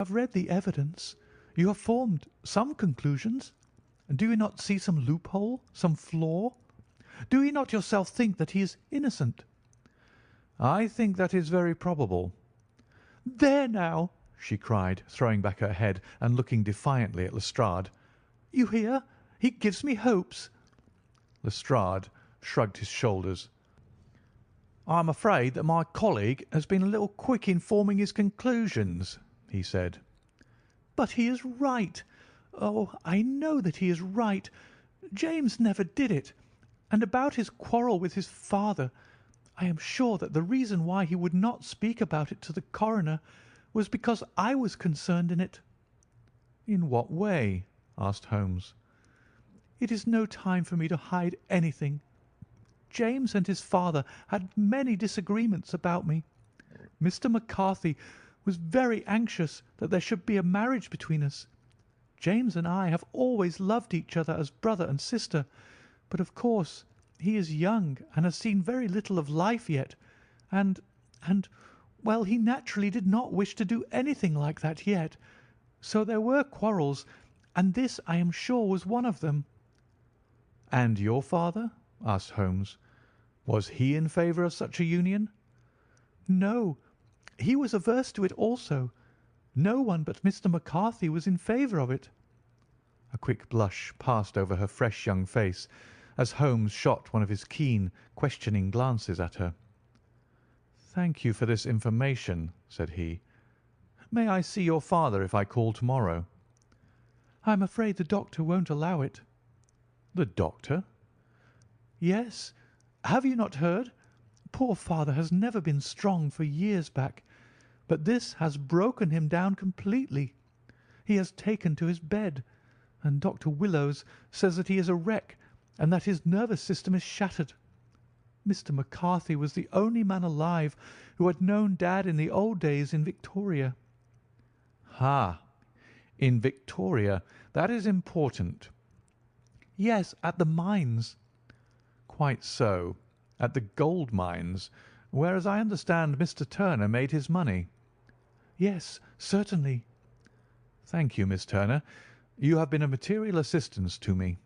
have read the evidence. You have formed some conclusions. Do you not see some loophole, some flaw? Do you not yourself think that he is innocent?" "I think that is very probable." "There now!" she cried, throwing back her head and looking defiantly at Lestrade. "You hear? He gives me hopes." Lestrade shrugged his shoulders. "I am afraid that my colleague has been a little quick in forming his conclusions," he said. "But he is right. Oh, I know that he is right. James never did it. And about his quarrel with his father, I am sure that the reason why he would not speak about it to the coroner was because I was concerned in it." "In what way?" asked Holmes. "It is no time for me to hide anything. James and his father had many disagreements about me. Mr. McCarthy was very anxious that there should be a marriage between us. James and I have always loved each other as brother and sister, but of course he is young and has seen very little of life yet, well, he naturally did not wish to do anything like that yet. So there were quarrels, and this I am sure was one of them." "And your father?" asked Holmes. "Was he in favour of such a union?" "No, he was averse to it also. No one but Mr. McCarthy was in favour of it." A quick blush passed over her fresh young face as Holmes shot one of his keen, questioning glances at her. "Thank you for this information," said he. "May I see your father if I call to-morrow?" "I am afraid the doctor won't allow it." "The doctor?" "Yes. Have you not heard? Poor father has never been strong for years back, but this has broken him down completely. He has taken to his bed, and Dr. Willows says that he is a wreck and that his nervous system is shattered. Mr. McCarthy was the only man alive who had known Dad in the old days in Victoria." "Ha! In Victoria. That is important." "Yes, at the mines." "Quite so. At the gold mines, where, as I understand, Mr. Turner made his money." "Yes, certainly." "Thank you, Miss Turner. You have been of material assistance to me."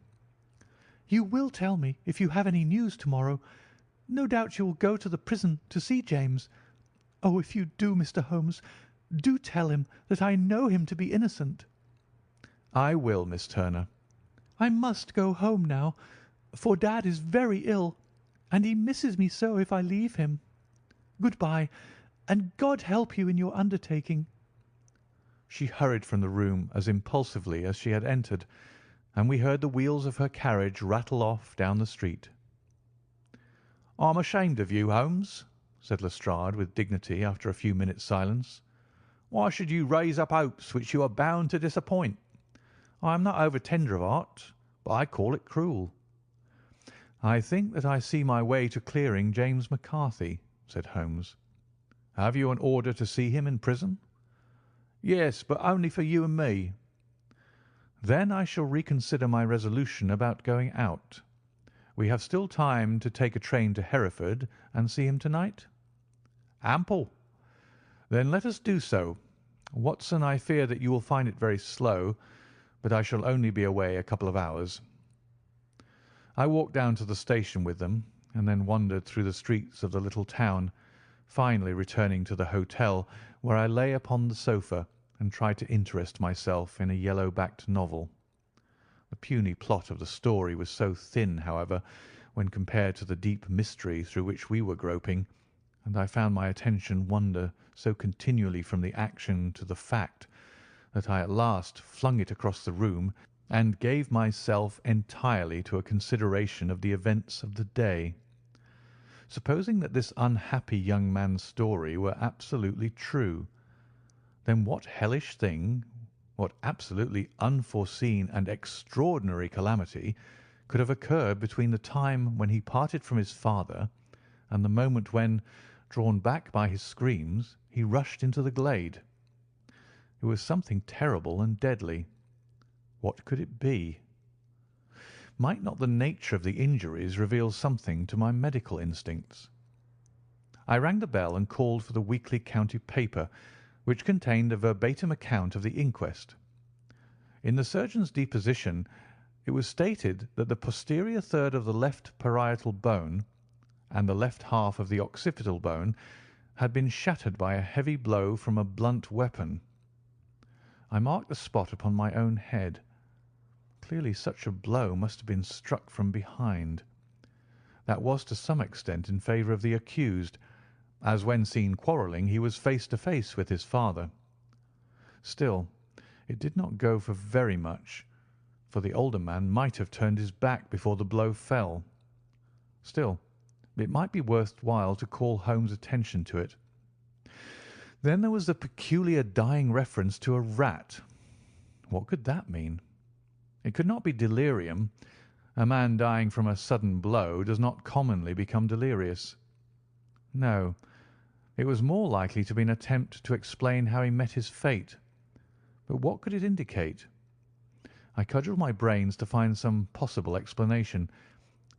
"You will tell me if you have any news to-morrow. No doubt you will go to the prison to see James. Oh, if you do, Mr. Holmes, do tell him that I know him to be innocent." "I will, Miss Turner." "I must go home now, for Dad is very ill, and he misses me so if I leave him. Good-bye, and God help you in your undertaking." She hurried from the room as impulsively as she had entered, and we heard the wheels of her carriage rattle off down the street. "I'm ashamed of you, Holmes," said Lestrade with dignity after a few minutes' silence. "Why should you raise up hopes which you are bound to disappoint? I am not over tender of heart, but I call it cruel." "I think that I see my way to clearing James McCarthy," said Holmes. "Have you an order to see him in prison?" "Yes, but only for you and me." "Then I shall reconsider my resolution about going out. We have still time to take a train to Hereford and see him to-night?" "Ample." "Then let us do so. Watson, I fear that you will find it very slow, but I shall only be away a couple of hours." I walked down to the station with them, and then wandered through the streets of the little town, finally returning to the hotel, where I lay upon the sofa and tried to interest myself in a yellow-backed novel. The puny plot of the story was so thin, however, when compared to the deep mystery through which we were groping, and I found my attention wander so continually from the action to the fact, that I at last flung it across the room and gave myself entirely to a consideration of the events of the day. Supposing that this unhappy young man's story were absolutely true, then what hellish thing, what absolutely unforeseen and extraordinary calamity could have occurred between the time when he parted from his father and the moment when, drawn back by his screams, he rushed into the glade? It was something terrible and deadly. What could it be? Might not the nature of the injuries reveal something to my medical instincts? I rang the bell and called for the weekly county paper, which contained a verbatim account of the inquest. In the surgeon's deposition, it was stated that the posterior third of the left parietal bone and the left half of the occipital bone had been shattered by a heavy blow from a blunt weapon. I marked the spot upon my own head. Clearly such a blow must have been struck from behind. That was to some extent in favour of the accused, as when seen quarrelling he was face to face with his father. Still, it did not go for very much, for the older man might have turned his back before the blow fell. Still, it might be worth while to call Holmes' attention to it. Then there was the peculiar dying reference to a rat. What could that mean? It could not be delirium. A man dying from a sudden blow does not commonly become delirious. No, it was more likely to be an attempt to explain how he met his fate. But what could it indicate? I cudgelled my brains to find some possible explanation,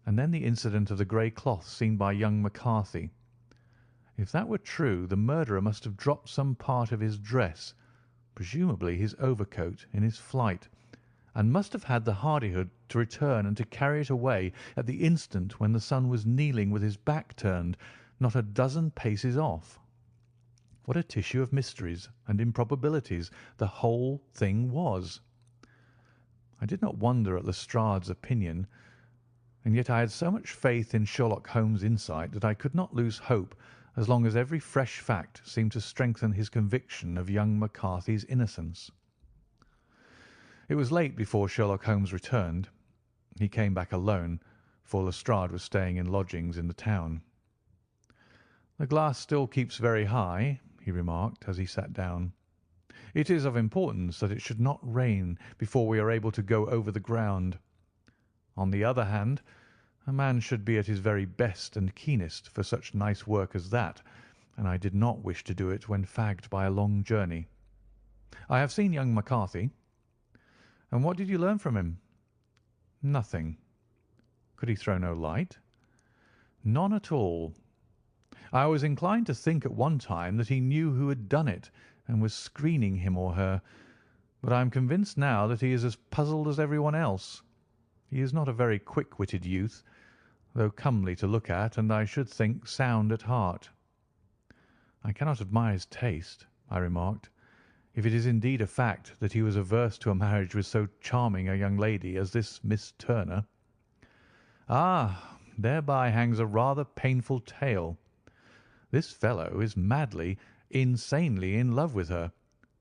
and then the incident of the grey cloth seen by young McCarthy. If that were true, the murderer must have dropped some part of his dress, presumably his overcoat, in his flight, and must have had the hardihood to return and to carry it away at the instant when the son was kneeling with his back turned, not a dozen paces off. What a tissue of mysteries and improbabilities the whole thing was! I did not wonder at Lestrade's opinion, and yet I had so much faith in Sherlock Holmes' insight that I could not lose hope as long as every fresh fact seemed to strengthen his conviction of young McCarthy's innocence. It was late before Sherlock Holmes returned. He came back alone, for Lestrade was staying in lodgings in the town. "The glass still keeps very high," he remarked as he sat down. "It is of importance that it should not rain before we are able to go over the ground. On the other hand, a man should be at his very best and keenest for such nice work as that, and I did not wish to do it when fagged by a long journey. I have seen young McCarthy." "And what did you learn from him?" "Nothing." "Could he throw no light?" "None at all. I was inclined to think at one time that he knew who had done it and was screening him or her, but I am convinced now that he is as puzzled as everyone else. He is not a very quick-witted youth, though comely to look at, and I should think sound at heart." "I cannot admire his taste," I remarked, "if it is indeed a fact that he was averse to a marriage with so charming a young lady as this Miss Turner." "Ah, thereby hangs a rather painful tale. This fellow is madly, insanely in love with her,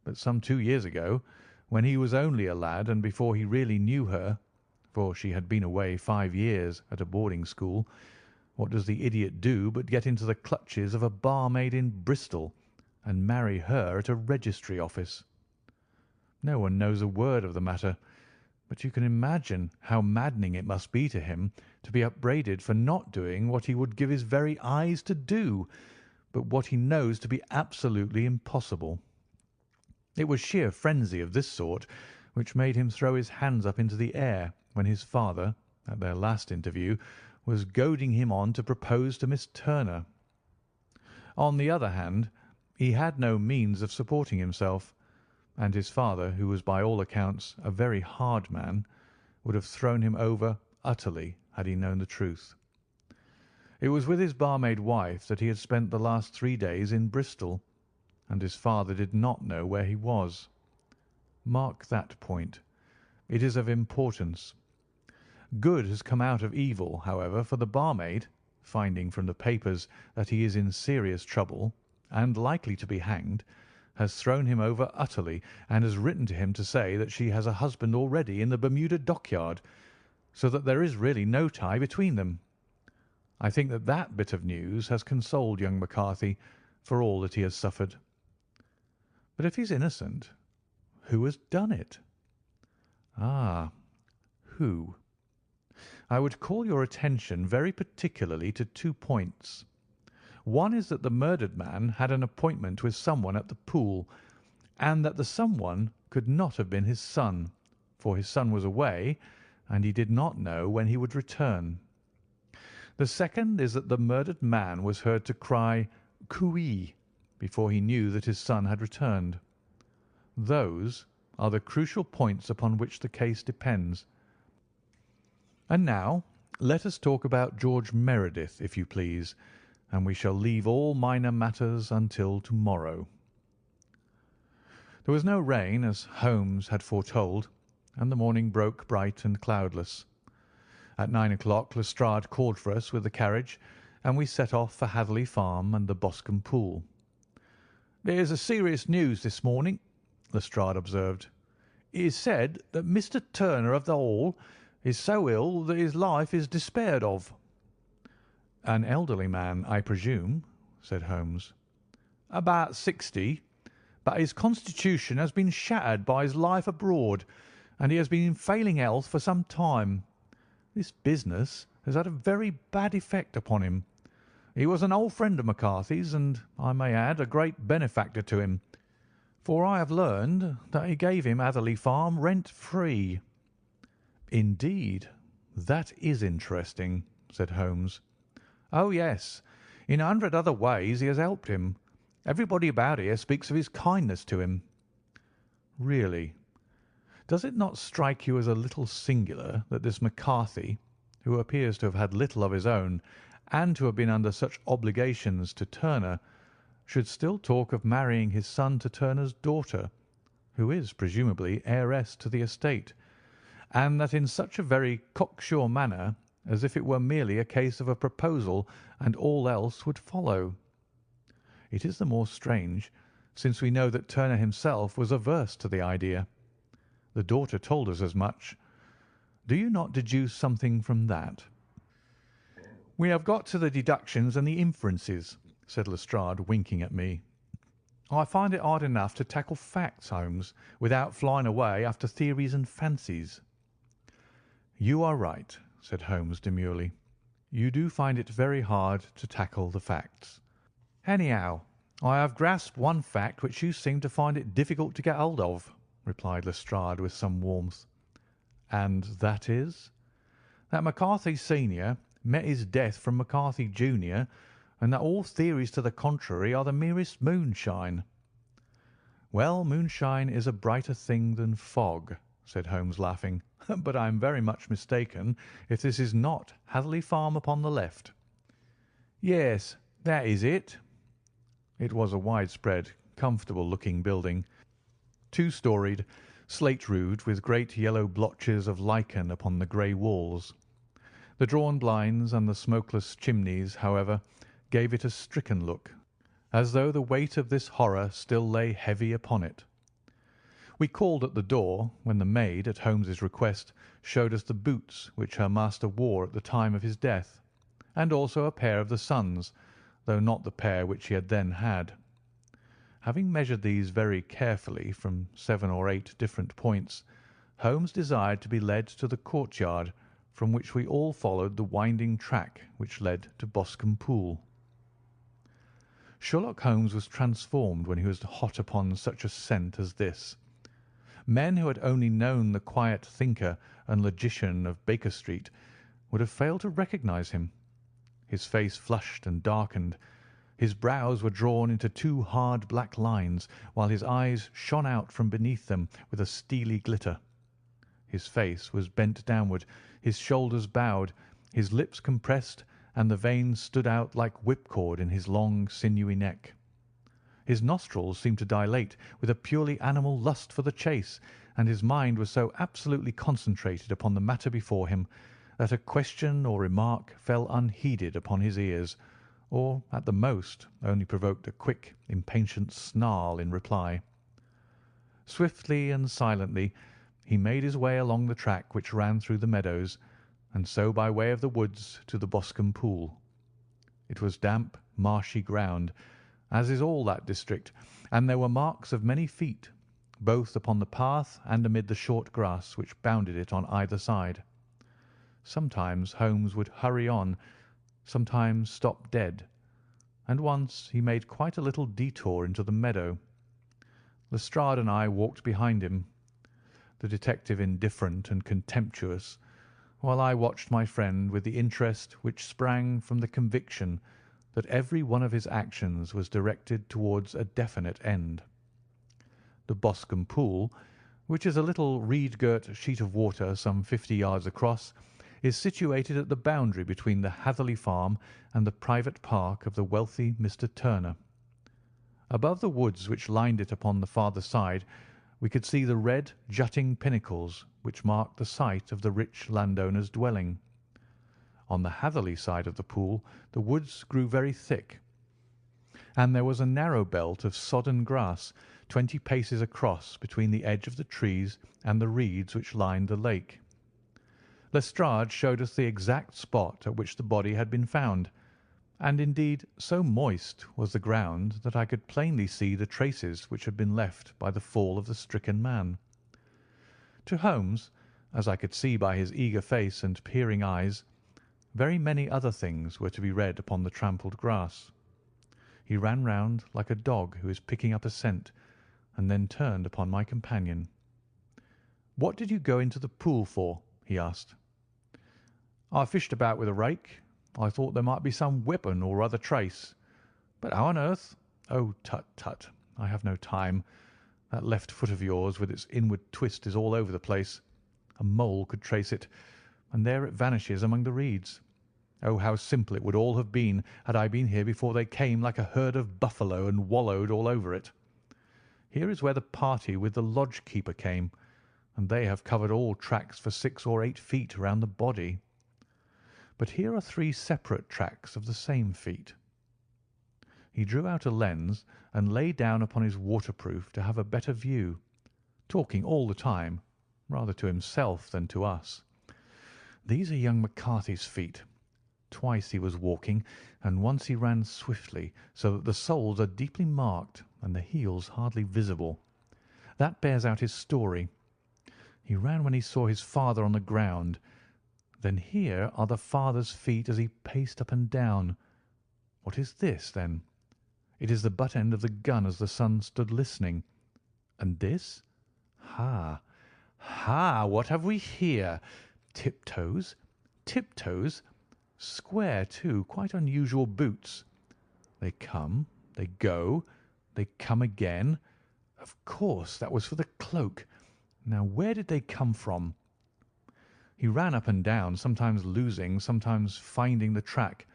but some 2 years ago, when he was only a lad and before he really knew her, for she had been away 5 years at a boarding school, what does the idiot do but get into the clutches of a barmaid in Bristol and marry her at a registry office? No one knows a word of the matter, but you can imagine how maddening it must be to him to be upbraided for not doing what he would give his very eyes to do, but what he knows to be absolutely impossible. It was sheer frenzy of this sort which made him throw his hands up into the air when his father, at their last interview, was goading him on to propose to Miss Turner. On the other hand, he had no means of supporting himself, and his father, who was by all accounts a very hard man, would have thrown him over utterly had he known the truth. It was with his barmaid wife that he had spent the last 3 days in Bristol, and his father did not know where he was. Mark that point. It is of importance. Good has come out of evil, however, for the barmaid, finding from the papers that he is in serious trouble and likely to be hanged, has thrown him over utterly, and has written to him to say that she has a husband already in the Bermuda dockyard, so that there is really no tie between them. I think that that bit of news has consoled young McCarthy for all that he has suffered. But if he's innocent, who has done it? Ah, who? I would call your attention very particularly to 2 points. One is that the murdered man had an appointment with someone at the pool, and that the someone could not have been his son, for his son was away, and he did not know when he would return. The second is that the murdered man was heard to cry "Cooee" before he knew that his son had returned. Those are the crucial points upon which the case depends. And now let us talk about George Meredith, if you please, and we shall leave all minor matters until tomorrow. There was no rain, as Holmes had foretold, and the morning broke bright and cloudless. At 9 o'clock Lestrade called for us with the carriage, and we set off for Hatherley Farm and the Boscombe Pool. "There's a serious news this morning," Lestrade observed. "It is said that Mr. Turner of the Hall is so ill that his life is despaired of." "An elderly man, I presume," said Holmes. "About 60, but his constitution has been shattered by his life abroad, and he has been in failing health for some time. This business has had a very bad effect upon him. He was an old friend of McCarthy's, and, I may add, a great benefactor to him, for I have learned that he gave him Hatherley Farm rent-free." "Indeed, that is interesting," said Holmes. "Oh, yes. In 100 other ways he has helped him. Everybody about here speaks of his kindness to him." "Really? Does it not strike you as a little singular that this McCarthy, who appears to have had little of his own, and to have been under such obligations to Turner, should still talk of marrying his son to Turner's daughter, who is presumably heiress to the estate, and that in such a very cocksure manner, as if it were merely a case of a proposal and all else would follow? It is the more strange, since we know that Turner himself was averse to the idea. The daughter told us as much. Do you not deduce something from that?" "We have got to the deductions and the inferences," said Lestrade, winking at me. "I find it hard enough to tackle facts, Holmes, without flying away after theories and fancies." "You are right," said Holmes demurely. "You do find it very hard to tackle the facts." "Anyhow, I have grasped one fact which you seem to find it difficult to get hold of," replied Lestrade with some warmth. "And that is?" "That McCarthy senior met his death from McCarthy junior, and that all theories to the contrary are the merest moonshine." "Well, moonshine is a brighter thing than fog," said Holmes, laughing. "But I am very much mistaken if this is not Hatherley Farm upon the left." "Yes, that is it." It was a widespread, comfortable-looking building, two-storied, slate-roofed, with great yellow blotches of lichen upon the grey walls. The drawn blinds and the smokeless chimneys, however, gave it a stricken look, as though the weight of this horror still lay heavy upon it. We called at the door, when the maid, at Holmes's request, showed us the boots which her master wore at the time of his death, and also a pair of the son's, though not the pair which he had then had. Having measured these very carefully from 7 or 8 different points, Holmes desired to be led to the courtyard, from which we all followed the winding track which led to Boscombe Pool. Sherlock Holmes was transformed when he was hot upon such a scent as this. Men who had only known the quiet thinker and logician of Baker Street would have failed to recognize him. His face flushed and darkened. His brows were drawn into 2 hard black lines, while his eyes shone out from beneath them with a steely glitter. His face was bent downward, his shoulders bowed, his lips compressed, and the veins stood out like whipcord in his long, sinewy neck. His nostrils seemed to dilate with a purely animal lust for the chase, and his mind was so absolutely concentrated upon the matter before him that a question or remark fell unheeded upon his ears, or, at the most, only provoked a quick, impatient snarl in reply. Swiftly and silently he made his way along the track which ran through the meadows, and so by way of the woods to the Boscombe Pool. It was damp, marshy ground, as is all that district, and there were marks of many feet, both upon the path and amid the short grass which bounded it on either side. Sometimes Holmes would hurry on, sometimes stop dead, and once he made quite a little detour into the meadow. Lestrade and I walked behind him, the detective indifferent and contemptuous, while I watched my friend with the interest which sprang from the conviction that every one of his actions was directed towards a definite end. The Boscombe Pool, which is a little reed-girt sheet of water some 50 yards across, is situated at the boundary between the Hatherley Farm and the private park of the wealthy Mr. Turner. Above the woods which lined it upon the farther side, we could see the red, jutting pinnacles which marked the site of the rich landowner's dwelling. On the Hatherley side of the pool the woods grew very thick, and there was a narrow belt of sodden grass 20 paces across between the edge of the trees and the reeds which lined the lake. Lestrade showed us the exact spot at which the body had been found, and indeed so moist was the ground that I could plainly see the traces which had been left by the fall of the stricken man. To Holmes, as I could see by his eager face and peering eyes, very many other things were to be read upon the trampled grass. He ran round like a dog who is picking up a scent, and then turned upon my companion. "What did you go into the pool for?" he asked. "I fished about with a rake. I thought there might be some weapon or other trace. But how on earth—" "Oh, tut, tut! I have no time. That left foot of yours with its inward twist is all over the place. A mole could trace it, and there it vanishes among the reeds. Oh, how simple it would all have been had I been here before they came like a herd of buffalo and wallowed all over it. Here is where the party with the lodge-keeper came, and they have covered all tracks for 6 or 8 feet round the body. But here are 3 separate tracks of the same feet." He drew out a lens and lay down upon his waterproof to have a better view, talking all the time, rather to himself than to us. "These are young McCarthy's feet. Twice he was walking, and once he ran swiftly, so that the soles are deeply marked and the heels hardly visible. That bears out his story. He ran when he saw his father on the ground. Then here are the father's feet as he paced up and down. What is this, then? It is the butt end of the gun as the son stood listening. And this? Ha! Ha! What have we here? Tiptoes? Tiptoes? Square, too, quite unusual boots. They come, they go, they come again. Of course, that was for the cloak. Now, where did they come from?" He ran up and down, sometimes losing, sometimes finding the track,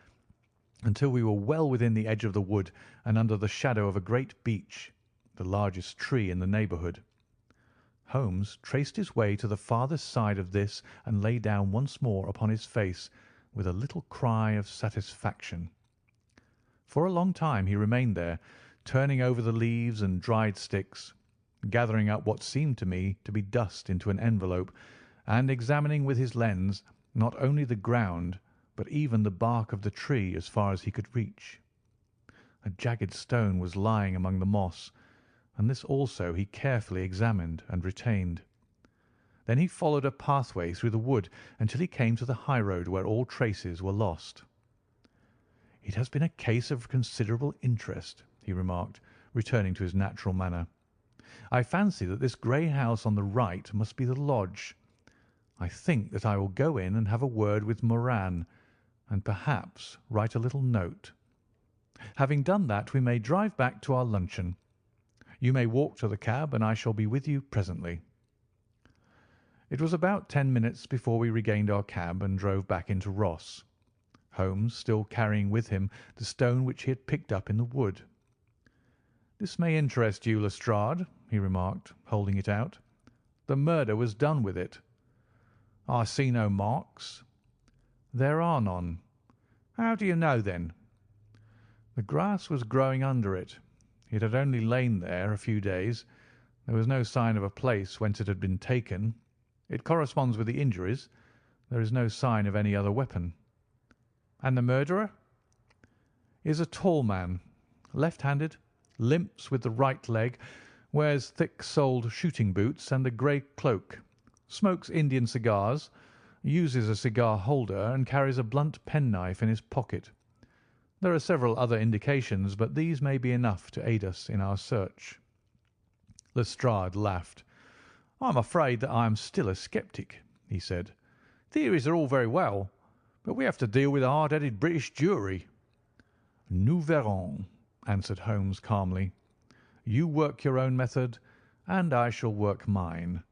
until we were well within the edge of the wood and under the shadow of a great beech, the largest tree in the neighbourhood. Holmes traced his way to the farthest side of this and lay down once more upon his face, with a little cry of satisfaction. For a long time he remained there, turning over the leaves and dried sticks, gathering up what seemed to me to be dust into an envelope, and examining with his lens not only the ground but even the bark of the tree as far as he could reach. A jagged stone was lying among the moss, and this also he carefully examined and retained. Then he followed a pathway through the wood until he came to the highroad where all traces were lost. "It has been a case of considerable interest," he remarked, returning to his natural manner. "I fancy that this grey house on the right must be the lodge. I think that I will go in and have a word with Moran, and perhaps write a little note. Having done that, we may drive back to our luncheon. You may walk to the cab, and I shall be with you presently." It was about 10 minutes before we regained our cab and drove back into Ross, Holmes still carrying with him the stone which he had picked up in the wood. "This may interest you, Lestrade," he remarked, holding it out. "The murder was done with it." "I see no marks." "There are none." "How do you know, then?" "The grass was growing under it. It had only lain there a few days. There was no sign of a place whence it had been taken. It corresponds with the injuries. There is no sign of any other weapon." "And the murderer?" "Is a tall man, left-handed, limps with the right leg, wears thick-soled shooting boots and a grey cloak, smokes Indian cigars, uses a cigar holder, and carries a blunt penknife in his pocket. There are several other indications, but these may be enough to aid us in our search." Lestrade laughed. "I am afraid that I am still a sceptic," he said. "Theories are all very well, but we have to deal with a hard-headed British jury." Nous verrons, answered Holmes calmly. You work your own method, and I shall work mine.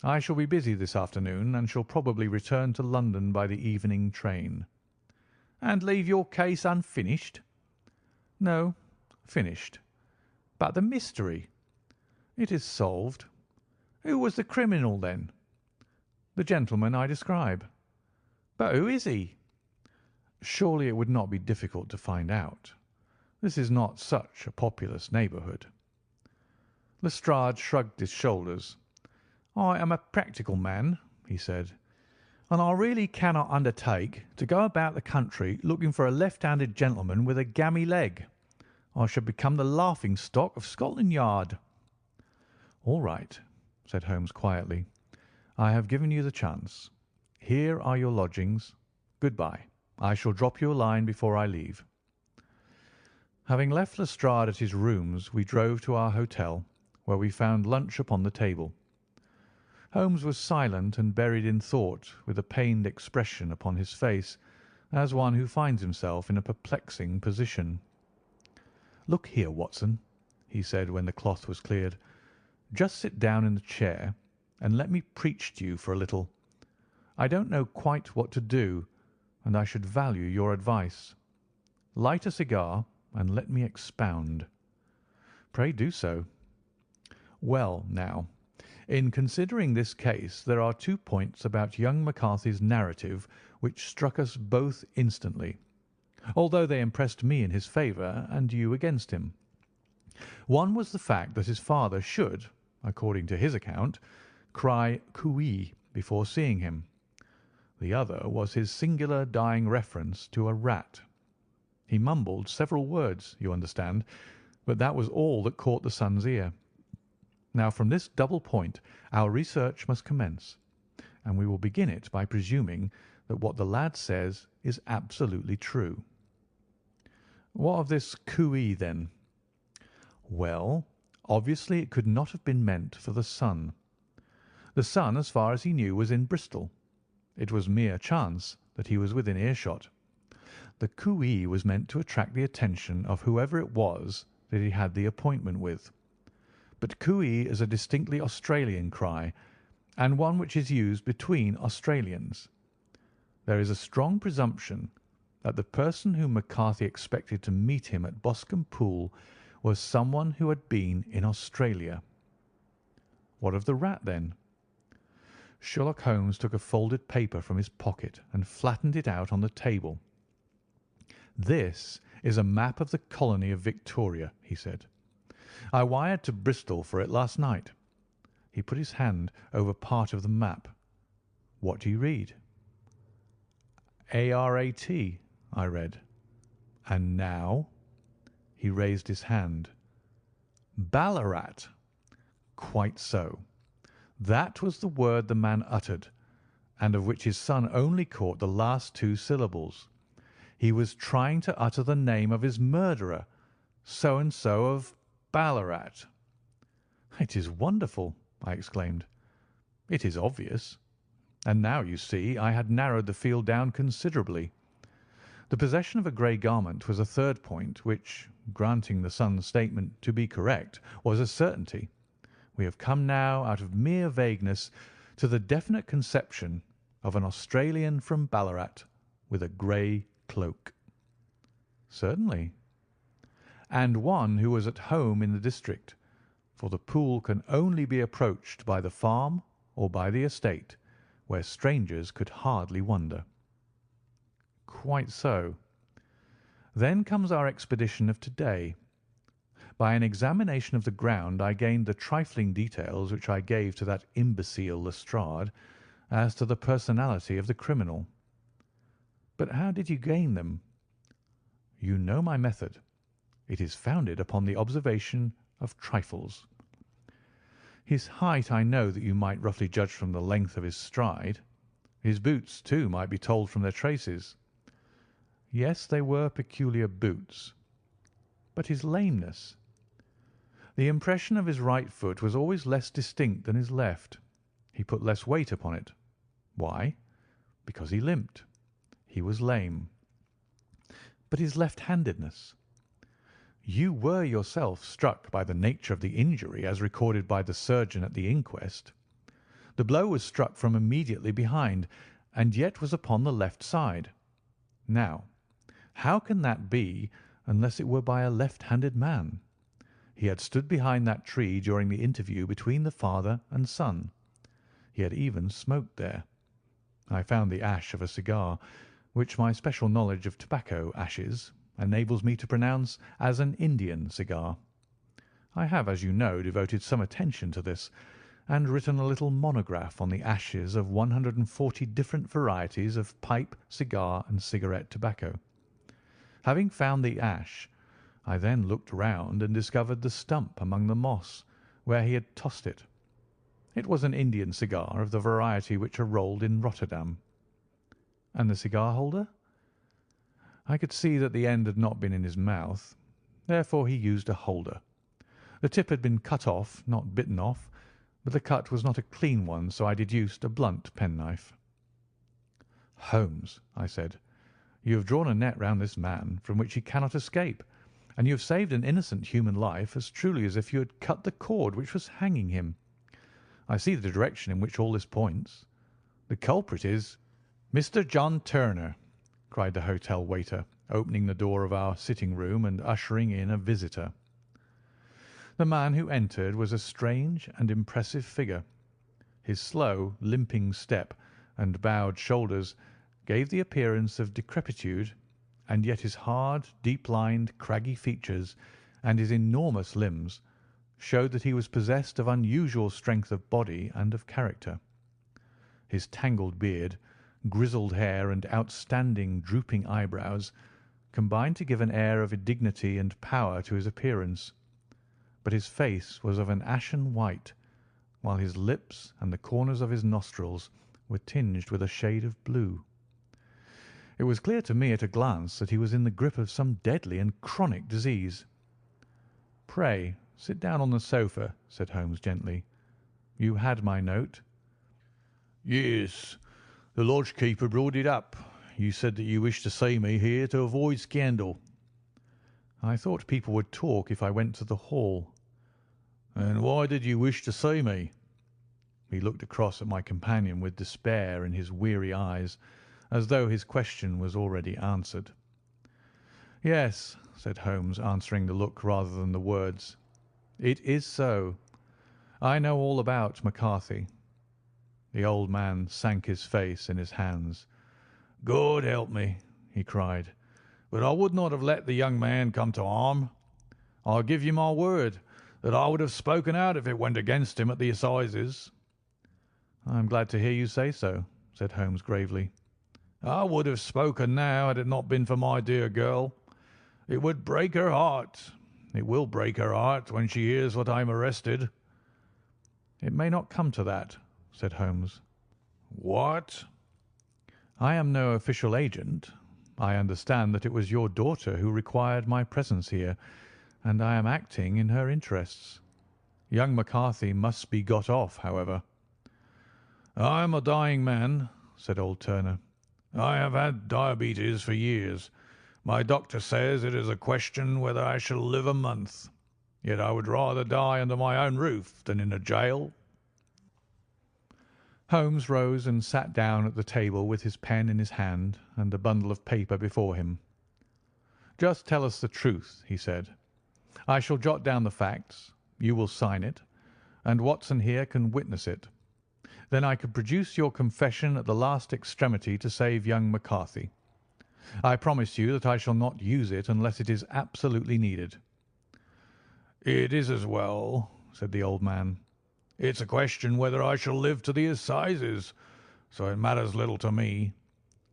I shall be busy this afternoon, and shall probably return to London by the evening train. And leave your case unfinished? No, finished. But the mystery? It is solved. Who was the criminal, then? The gentleman I describe. But who is he? Surely it would not be difficult to find out. This is not such a populous neighbourhood. Lestrade shrugged his shoulders. I am a practical man, he said, and I really cannot undertake to go about the country looking for a left-handed gentleman with a gammy leg. I should become the laughing-stock of Scotland Yard. All right, said Holmes quietly. I have given you the chance. Here are your lodgings. Goodbye. I shall drop you a line before I leave. Having left Lestrade at his rooms, we drove to our hotel, where we found lunch upon the table. Holmes was silent and buried in thought, with a pained expression upon his face, as one who finds himself in a perplexing position. "Look here, Watson," he said when the cloth was cleared. "Just sit down in the chair and let me preach to you for a little. I don't know quite what to do, and I should value your advice. Light a cigar and let me expound." "Pray do so." "Well, now, in considering this case, there are 2 points about young McCarthy's narrative which struck us both instantly, although they impressed me in his favour and you against him. One was the fact that his father should, according to his account, cry cooee before seeing him. The other was his singular dying reference to a rat. He mumbled several words, you understand, but that was all that caught the son's ear. Now, from this double point our research must commence, and we will begin it by presuming that what the lad says is absolutely true." "What of this cooee, then?" "Well, obviously it could not have been meant for the son. The son, as far as he knew, was in Bristol. It was mere chance that he was within earshot. The cooee was meant to attract the attention of whoever it was that he had the appointment with. But cooee is a distinctly Australian cry, and one which is used between Australians. There is a strong presumption that the person whom McCarthy expected to meet him at Boscombe Pool was someone who had been in Australia." "What of the rat, then?" Sherlock Holmes took a folded paper from his pocket and flattened it out on the table. "This is a map of the colony of Victoria," he said. "I wired to Bristol for it last night." He put his hand over part of the map. "What do you read?" "ARAT," I read. "And now?" He raised his hand. "Ballarat." "Quite so. That was the word the man uttered, and of which his son only caught the last 2 syllables. He was trying to utter the name of his murderer, so-and-so of Ballarat." "It is wonderful!" I exclaimed. "It is obvious. And now, you see, I had narrowed the field down considerably. The possession of a grey garment was a third point which, granting the son's statement to be correct, was a certainty. We have come now out of mere vagueness to the definite conception of an Australian from Ballarat with a grey cloak." "Certainly." "And one who was at home in the district, for the pool can only be approached by the farm or by the estate, where strangers could hardly wander." "Quite so. Then comes our expedition of to-day. By an examination of the ground I gained the trifling details which I gave to that imbecile Lestrade as to the personality of the criminal." "But how did you gain them?" "You know my method. It is founded upon the observation of trifles. His height I know that you might roughly judge from the length of his stride. His boots, too, might be told from their traces." "Yes, they were peculiar boots." "But his lameness?" "The impression of his right foot was always less distinct than his left. He put less weight upon it. Why? Because he limped. He was lame." but his left-handedness. You were yourself struck by the nature of the injury as recorded by the surgeon at the inquest. The blow was struck from immediately behind, and yet was upon the left side. Now, how can that be unless it were by a left-handed man? He had stood behind that tree during the interview between the father and son. He had even smoked there. I found the ash of a cigar, which my special knowledge of tobacco ashes enables me to pronounce as an Indian cigar. I have, as you know, devoted some attention to this, and written a little monograph on the ashes of 140 different varieties of pipe, cigar, and cigarette tobacco. Having found the ash, I then looked round and discovered the stump among the moss, where he had tossed it. It was an Indian cigar of the variety which are rolled in Rotterdam. And the cigar holder? I could see that the end had not been in his mouth. Therefore he used a holder. The tip had been cut off, not bitten off, but the cut was not a clean one, so I deduced a blunt penknife. "Holmes," I said, "you have drawn a net round this man from which he cannot escape, and you have saved an innocent human life as truly as if you had cut the cord which was hanging him. I see the direction in which all this points. The culprit is—" "Mr. John Turner," cried the hotel waiter, opening the door of our sitting-room and ushering in a visitor. The man who entered was a strange and impressive figure. His slow, limping step and bowed shoulders gave the appearance of decrepitude, and yet his hard, deep-lined, craggy features and his enormous limbs showed that he was possessed of unusual strength of body and of character. His tangled beard, grizzled hair, and outstanding, drooping eyebrows combined to give an air of dignity and power to his appearance, but his face was of an ashen white, while his lips and the corners of his nostrils were tinged with a shade of blue. It was clear to me at a glance that he was in the grip of some deadly and chronic disease. "Pray sit down on the sofa," said Holmes gently. "You had my note?" "Yes. The lodge-keeper brought it up. You said that you wished to see me here to avoid scandal." "I thought people would talk if I went to the hall." "And why did you wish to see me?" He looked across at my companion with despair in his weary eyes, as though his question was already answered. "Yes," said Holmes, answering the look rather than the words. "It is so. I know all about McCarthy." The old man sank his face in his hands. "God help me!" he cried. "But I would not have let the young man come to harm. I give you my word that I would have spoken out if it went against him at the assizes." "I am glad to hear you say so," said Holmes gravely. "I would have spoken now had it not been for my dear girl. It would break her heart. It will break her heart when she hears what I am arrested." "It may not come to that," said Holmes. "What?" "I am no official agent. I understand that it was your daughter who required my presence here, and I am acting in her interests. Young McCarthy must be got off, however." "I am a dying man," said old Turner. "I have had diabetes for years. My doctor says it is a question whether I shall live a month. Yet I would rather die under my own roof than in a jail." Holmes rose and sat down at the table with his pen in his hand and a bundle of paper before him. "Just tell us the truth," he said. "I shall jot down the facts. You will sign it, and Watson here can witness it. Then I could produce your confession at the last extremity to save young McCarthy. I promise you that I shall not use it unless it is absolutely needed." "It is as well," said the old man. "It's a question whether I shall live to the assizes, so it matters little to me.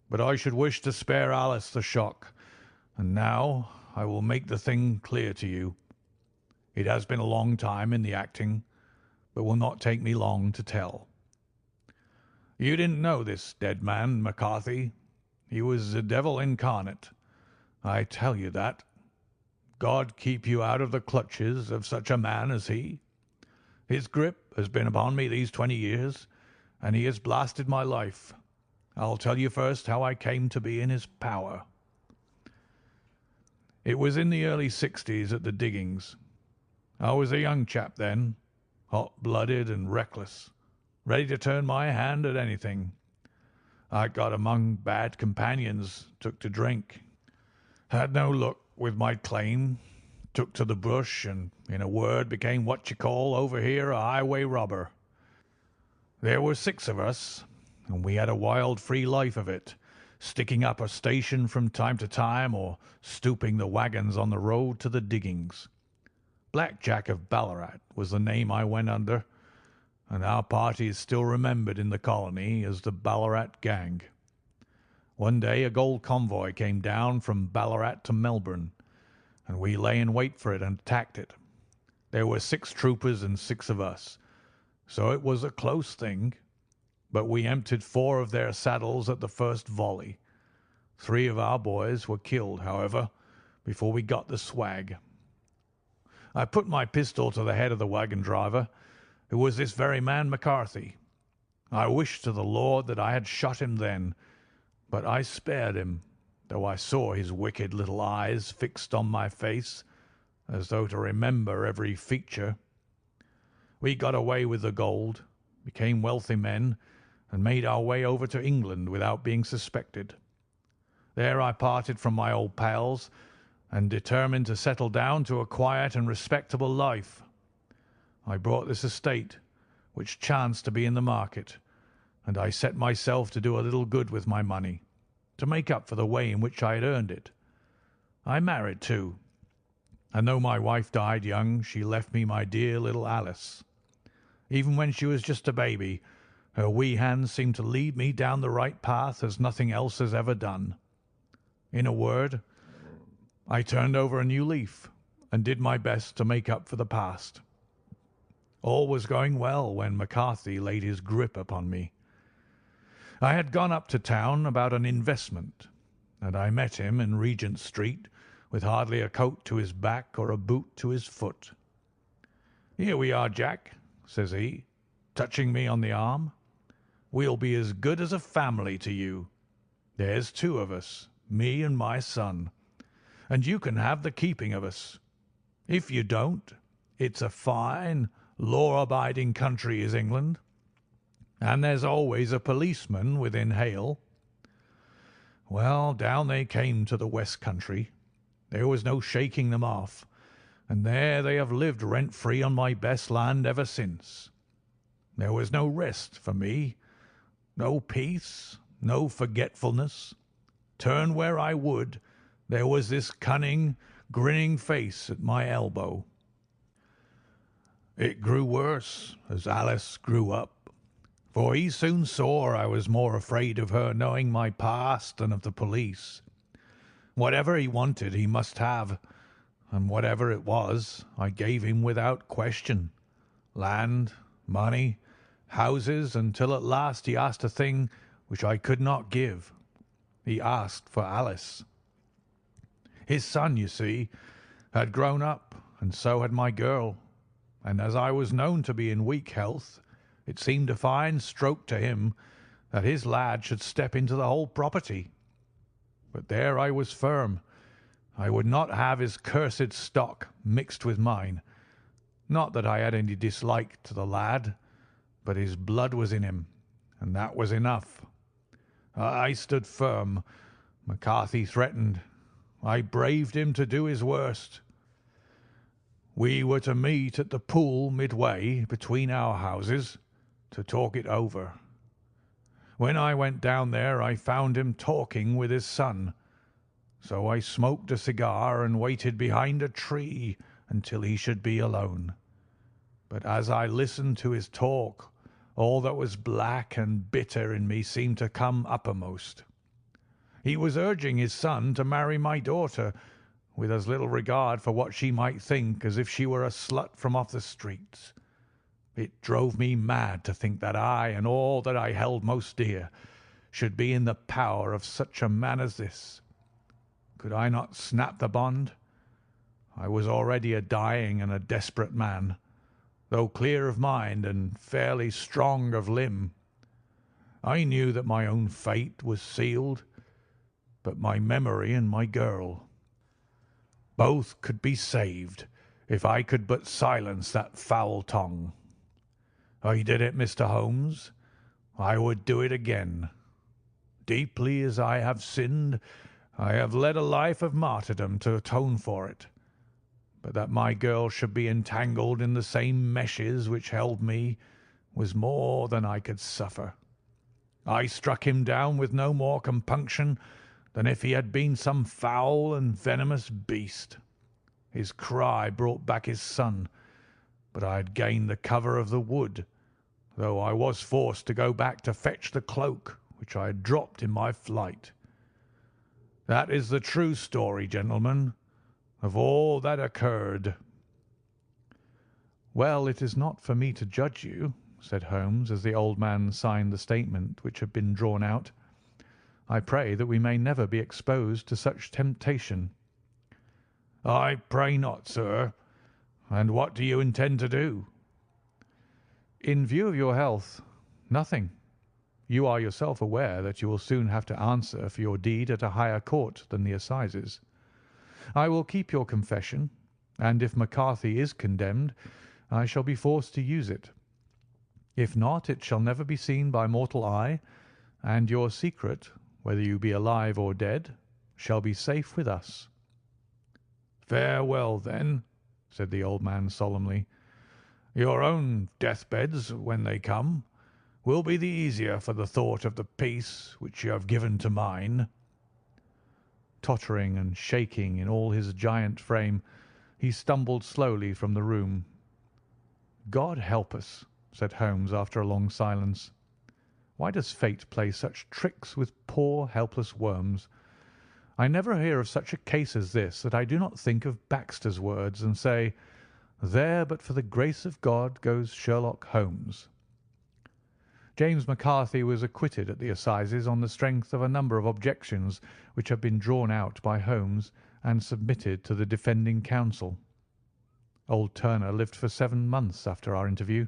But I should wish to spare Alice the shock, and now I will make the thing clear to you. It has been a long time in the acting, but will not take me long to tell. You didn't know this dead man, McCarthy. He was the devil incarnate. I tell you that. God keep you out of the clutches of such a man as he. His grip has been upon me these 20 years, and he has blasted my life. I'll tell you first how I came to be in his power." It was in the early 60s at the diggings. I was a young chap then, hot-blooded and reckless, ready to turn my hand at anything. I got among bad companions, took to drink, had no luck with my claim, took to the bush, and, in a word, became what you call over here a highway robber. There were 6 of us, and we had a wild, free life of it, sticking up a station from time to time or stooping the wagons on the road to the diggings. Black Jack of Ballarat was the name I went under, and our party is still remembered in the colony as the Ballarat Gang. One day a gold convoy came down from Ballarat to Melbourne, and we lay in wait for it and attacked it. There were 6 troopers and 6 of us, so it was a close thing, but we emptied 4 of their saddles at the first volley. 3 of our boys were killed, however, before we got the swag. I put my pistol to the head of the wagon driver, who was this very man McCarthy. I wished to the Lord that I had shot him then, but I spared him, though I saw his wicked little eyes fixed on my face, as though to remember every feature. We got away with the gold, became wealthy men, and made our way over to England without being suspected. There I parted from my old pals and determined to settle down to a quiet and respectable life. I bought this estate, which chanced to be in the market, and I set myself to do a little good with my money, to make up for the way in which I had earned it. I married, too, and though my wife died young, she left me my dear little Alice. Even when she was just a baby, her wee hands seemed to lead me down the right path as nothing else has ever done. In a word, I turned over a new leaf and did my best to make up for the past. All was going well when McCarthy laid his grip upon me. I had gone up to town about an investment, and I met him in Regent Street with hardly a coat to his back or a boot to his foot. "Here we are, Jack," says he, touching me on the arm. "We'll be as good as a family to you. There's 2 of us, me and my son, and you can have the keeping of us. If you don't, it's a fine, law-abiding country is England, and there's always a policeman within hail." Well, down they came to the West Country. There was no shaking them off, and there they have lived rent-free on my best land ever since. There was no rest for me, no peace, no forgetfulness. Turn where I would, there was this cunning, grinning face at my elbow. It grew worse as Alice grew up, for he soon saw I was more afraid of her knowing my past than of the police. Whatever he wanted he must have, and whatever it was I gave him without question. Land, money, houses, until at last he asked a thing which I could not give. He asked for Alice. His son, you see, had grown up, and so had my girl, and as I was known to be in weak health, it seemed a fine stroke to him that his lad should step into the whole property. But there I was firm. I would not have his cursed stock mixed with mine. Not that I had any dislike to the lad, but his blood was in him, and that was enough. I stood firm. McCarthy threatened. I braved him to do his worst. We were to meet at the pool midway between our houses to talk it over. When I went down there I found him talking with his son, so I smoked a cigar and waited behind a tree until he should be alone. But as I listened to his talk, all that was black and bitter in me seemed to come uppermost. He was urging his son to marry my daughter, with as little regard for what she might think as if she were a slut from off the streets. It drove me mad to think that I and all that I held most dear should be in the power of such a man as this. Could I not snap the bond? I was already a dying and a desperate man, though clear of mind and fairly strong of limb. I knew that my own fate was sealed, but my memory and my girl. Both could be saved if I could but silence that foul tongue. I did it, Mr. Holmes. I would do it again. Deeply as I have sinned, I have led a life of martyrdom to atone for it. But that my girl should be entangled in the same meshes which held me was more than I could suffer. I struck him down with no more compunction than if he had been some foul and venomous beast. His cry brought back his son, but I had gained the cover of the wood, though I was forced to go back to fetch the cloak which I had dropped in my flight. That is the true story, gentlemen, of all that occurred." "Well, it is not for me to judge you," said Holmes, as the old man signed the statement which had been drawn out. "I pray that we may never be exposed to such temptation." "I pray not, sir. And what do you intend to do?" "In view of your health, nothing. You are yourself aware that you will soon have to answer for your deed at a higher court than the assizes. I will keep your confession, and if McCarthy is condemned, I shall be forced to use it. If not, it shall never be seen by mortal eye, and your secret, whether you be alive or dead, shall be safe with us." "Farewell, then," said the old man solemnly. "Your own deathbeds, when they come, will be the easier for the thought of the peace which you have given to mine." Tottering and shaking in all his giant frame, he stumbled slowly from the room. "God help us," said Holmes after a long silence. "Why does fate play such tricks with poor helpless worms? I never hear of such a case as this that I do not think of Baxter's words and say, 'There but for the grace of God goes Sherlock Holmes.'" James McCarthy was acquitted at the assizes on the strength of a number of objections which had been drawn out by Holmes and submitted to the defending counsel. Old Turner lived for 7 months after our interview,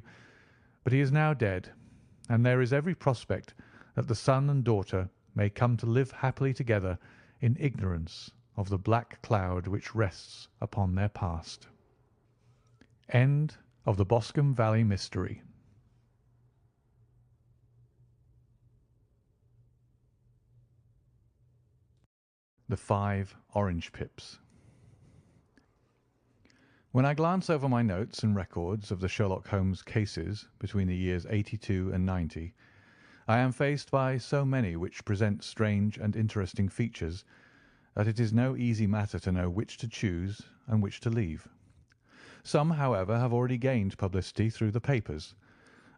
but he is now dead, and there is every prospect that the son and daughter may come to live happily together in ignorance of the black cloud which rests upon their past. End of the Boscombe Valley Mystery. The 5 Orange Pips. When I glance over my notes and records of the Sherlock Holmes cases between the years 82 and 90, I am faced by so many which present strange and interesting features that it is no easy matter to know which to choose and which to leave. Some, however, have already gained publicity through the papers,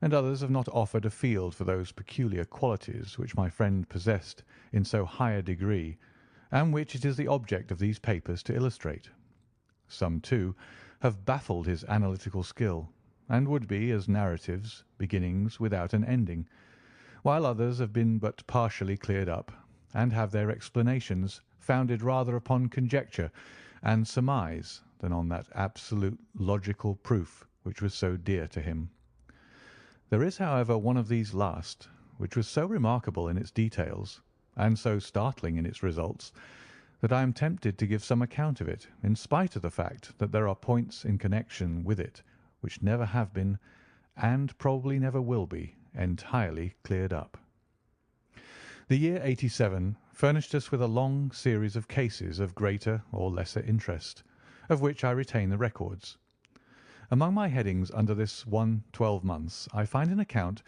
and others have not offered a field for those peculiar qualities which my friend possessed in so high a degree, and which it is the object of these papers to illustrate. Some, too, have baffled his analytical skill, and would be as narratives, beginnings without an ending, while others have been but partially cleared up, and have their explanations founded rather upon conjecture and surmise than on that absolute logical proof which was so dear to him. There is, however, one of these last, which was so remarkable in its details, and so startling in its results, that I am tempted to give some account of it, in spite of the fact that there are points in connection with it which never have been, and probably never will be, entirely cleared up. The year 87 furnished us with a long series of cases of greater or lesser interest, of which I retain the records. Among my headings under this one 12 months I find an account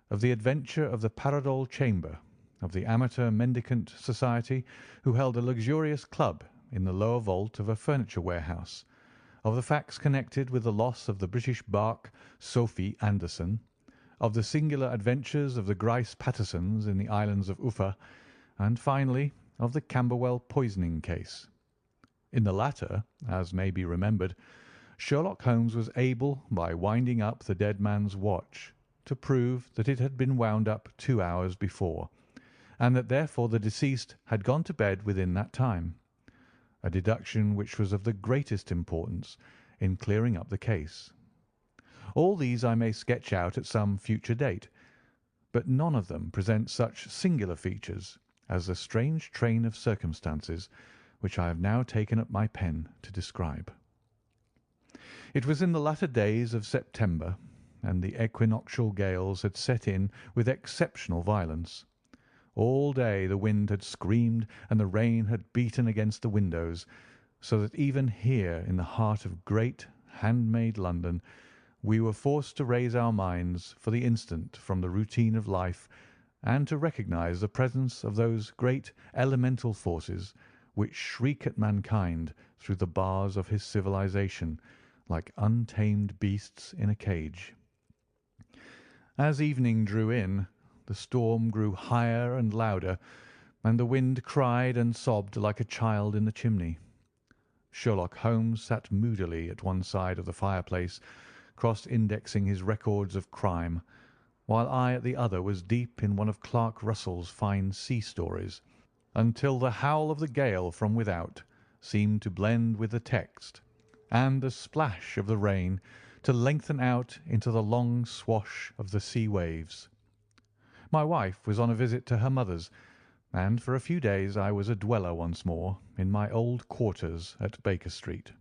of the adventure of the Paradol Chamber, of the Amateur Mendicant Society who held a luxurious club in the lower vault of a furniture warehouse, of the facts connected with the loss of the British barque Sophie Anderson, of the singular adventures of the Grice Pattersons in the islands of Uffa, and finally of the Camberwell poisoning case. In the latter, as may be remembered, Sherlock Holmes was able, by winding up the dead man's watch, to prove that it had been wound up 2 hours before, and that therefore the deceased had gone to bed within that time, a deduction which was of the greatest importance in clearing up the case. All these I may sketch out at some future date, but none of them present such singular features as the strange train of circumstances which I have now taken up my pen to describe. It was in the latter days of September, and the equinoctial gales had set in with exceptional violence. All day the wind had screamed and the rain had beaten against the windows, so that even here in the heart of great, handmade London, we were forced to raise our minds for the instant from the routine of life and to recognise the presence of those great elemental forces which shriek at mankind through the bars of his civilization like untamed beasts in a cage. As evening drew in, the storm grew higher and louder, and the wind cried and sobbed like a child in the chimney. Sherlock Holmes sat moodily at one side of the fireplace, cross-indexing his records of crime, while I at the other was deep in one of Clark Russell's fine sea stories, until the howl of the gale from without seemed to blend with the text, and the splash of the rain to lengthen out into the long swash of the sea waves. My wife was on a visit to her mother's, and for a few days I was a dweller once more in my old quarters at Baker Street.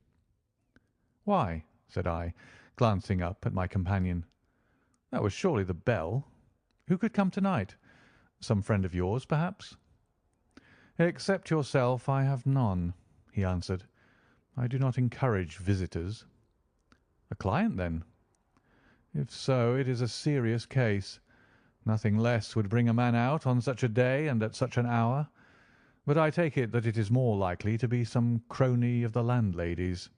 "Why?" said I, glancing up at my companion. "That was surely the bell. Who could come tonight? Some friend of yours, perhaps?" "Except yourself, I have none," he answered. "I do not encourage visitors." "A client, then?" "If so, it is a serious case. Nothing less would bring a man out on such a day and at such an hour, but I take it that it is more likely to be some crony of the landlady's."